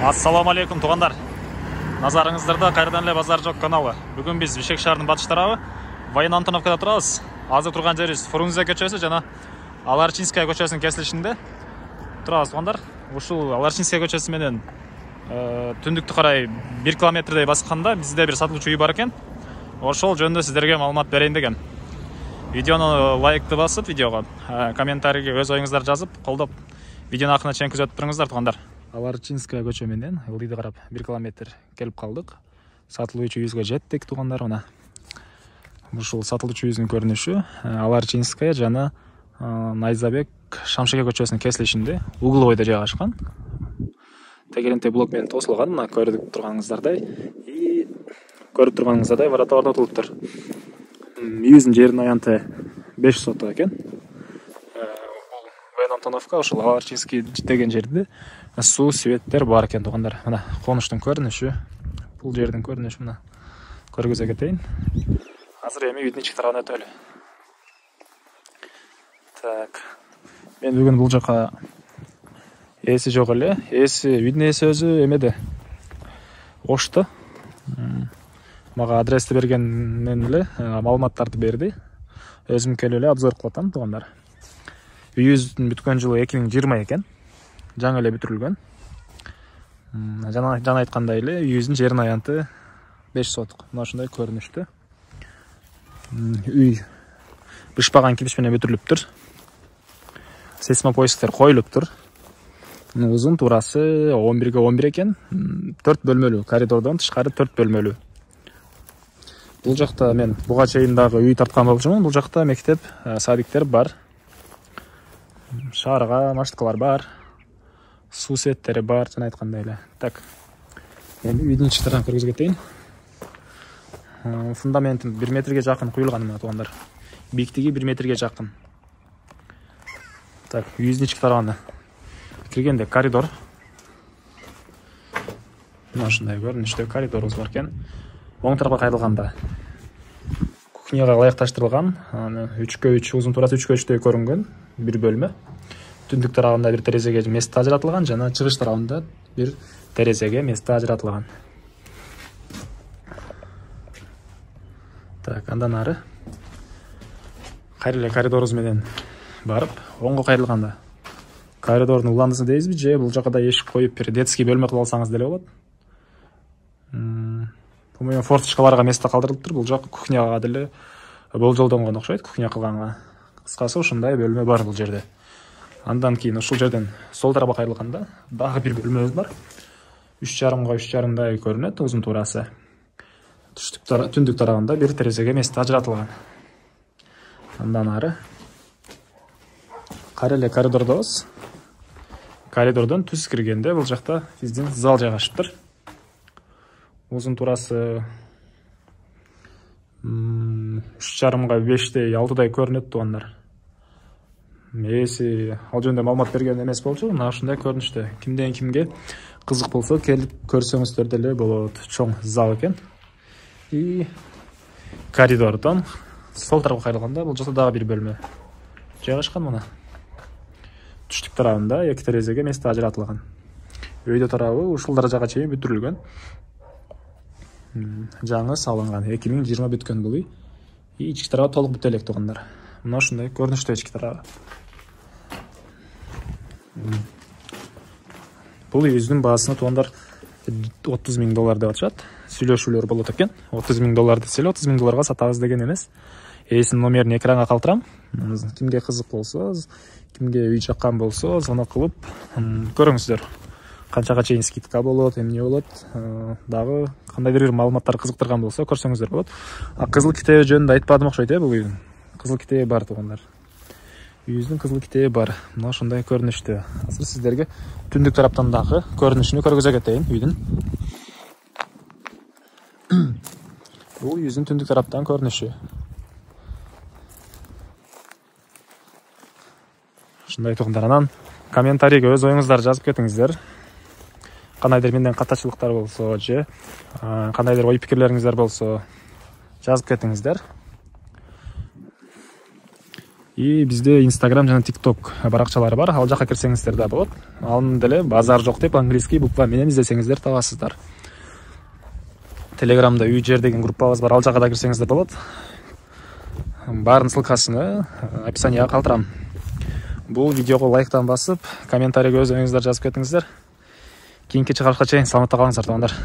Ассаламу алейкум туғандар. Назарыңыздарда қайрадан эле базар жок каналы. Бүгін біз Бишкек шаарынын батыш тарабы Воен Антоновкада турабыз. Азыр турган жерибиз Фрунзе көчөсү жана Аларчинская көчөсүнүн кесилишинде турабыз туғандар. Ушул Аларчинская көчөсү менен түндүктү карай 1 километрдей басканда бизде бир сатылуучу үй бар экен. Ошол жөнүндө сиздерге маалымат берейин деген. Видеону лайкты басып, видеого комментарийге өз оюңуздарды жазып, колдоп, видеону акырына чейин күзөтүп туруңуздар туғандар. Аларчинская көчө менен ылдыйды карап 1 километр келип калдык. Сатылуучу үйүбүзгө жеттик туғандар мына. Ушул сатылуучу үйүбүздүн көрүнүшү Аларчинская жана Найзабек Шамшеке көчөсүнүн кесилишинде угловойдо жайгашкан. Тегеренте блок менен тосулган, мына көрүп турганыңыздардай. И көрүп турганыңыздардай враталар да туруптур. Үйүбүздүн жеринин аянты 5 соток экен. Воен Антоновка ушул Аларчинский деген жерде суу, светтер бар экен туғандар. Мына конуштун көрүнүшү, бул жердин көрүнүшү мына көргөзө кетейин. Азыр эми үйдүн ички тарабына өтөлү. Так. Мен бүгүн бул жака эси жок эле. Үйдүн эси өзү эмеде. Ошто. Мага адрести бергеннен эле маалыматтарды берди. Өзүм келип эле обзор кылып атам туғандар. Үйүбүздүн бүткөн жылы 2020 экен. Жаңы эле бүтүрүлгөн. Жана айткандай эле үйүбүздүн жеринин аянты 5 соток. Мына ушундай көрүнүштү. Үй бышпаган кириш менен бүтүрүлүптүр. Сейсмопоисктер коюлуптур. Узун туурасы 11 × 11 экен. 4 бөлмөлүү, коридордон тышкары 4 бөлмөлүү. Бул жакта мен буга чейин дагы үй тарткан болчумун. Бул жакта мектеп, садиктер бар. Шаарга машыткалар бар. Суу сеттери бар, жана айткандай эле. Так. Эми үйдүн ички тарабын көргөзө кетейин. Фундамент 1 метрге жакын куюлган мына туғандар. Бийиктиги 1 метрге жакын. Так, үйүбүздүн ички тарабына киргенде коридор. Мына ушундай көрүнүштө коридорубуз бар экен. Оң тарапка кайрылганда кухняга ылайыкташтырылган, 3×3 узун туурасы 3×3 көрүнгөн бир бөлмө. Түндүк тарабында бир терезеге месте ажыратылган, жана чыгыш тарабында бир терезеге месте ажыратылган. Так, андан ары кайрыле коридорубуз менен барып, оңго кайрылганда коридордун уландысын дейбизби же бул жакка да эшик коюп бир детский бөлмө кылып алсаңыз деле болот. Бул форточкаларга месте калтырылыптыр. Бул жак кухняга деле болжолдонгон окшойт, кухня кылганга. Кыскасы ушундай бөлмө бар бул жерде. Андан кийин ушул жерден сол тарапка кайрылганда дагы бир бөлмөбүз бар. 3,5 × 3,5 көрүнөт узун туурасы. Түндүк тарабында бир терезеге месте ажыратылган. Андан ары кареле коридордобуз. Коридордон түз киргенде бул жакта биздин зал жайгашыптыр. Узун туурасы 3,5 × 5 6 көрүнөт туғандар. Эси ал жөнүндө маалымат берген эмес болчу. Мына ушундай көрүнүштө. Кимден кимге кызык болсо келип көрсөңүздөр деле болот. Чоң зал экен. И коридордон сол тарапка кайрылганда бул жакта дагы бир бөлмө жайгашкан мына. Түштүк тарабында 2 терезеге месте ажыратылган. Өйдө тарабы ушул даражага чейин бүтүрүлгөн. Жаңы салынган. 2020 бүткөн бул үй. И ички тарабы толук бүтө элек туғандар. Мына ушундай көрүнүштө ички тарабы. Бул үйүбүздүн баасына туғандар $30,000 деп атышат. Сүйлөшүүлөр болот экен. $30,000 десе эле $30,000 сатабыз деген эмес. Эсинин номерин экранга калтырам. Кимге кызык болсо, кимге үй жаккан болсо, звонок кылып көрүңүздөр. Канчага чейин скидка болот, эмне болот, дагы кандайдыр бир маалыматтар кызыктырган болсо көрсөңүздөр болот. Кызыл китеби жөнүндө айтпадым окшойт бул үйдүн. Кызыл китеби бар туғандар. Үйүбүздүн кызыл китеби бар. Мына ушундай көрүнүштө. Азыр сиздерге түндүк тараптан дагы көрүнүшүнү көргөзө кетейин үйдүн. Бул үйүбүздүн түндүк тараптан көрүнүшү. Ушундай туғандар. Анан комментарийге өз оюңуздарды жазып кетиңиздер. Кандайдыр менден катачылыктар болсо же кандайдыр ой пикирлериңиздер болсо жазып кетиңиздер. И бизде Instagram жана TikTok баракчалары бар. Ал жака кирсеңиздер да болот. Анын деле базар жок деп английский буква менен издесеңиздер табасыздар. Телеграмда үй жер деген группабыз бар. Ал жака да кирсеңиздер болот. Баарын ссылкасын описанияга калтырам. Бул видеого лайктан басып, комментарийге өз оюңуздар жазып кетиңиздер. Кийинки чыгарышка чейин саламатта калыңыздар, туугандар.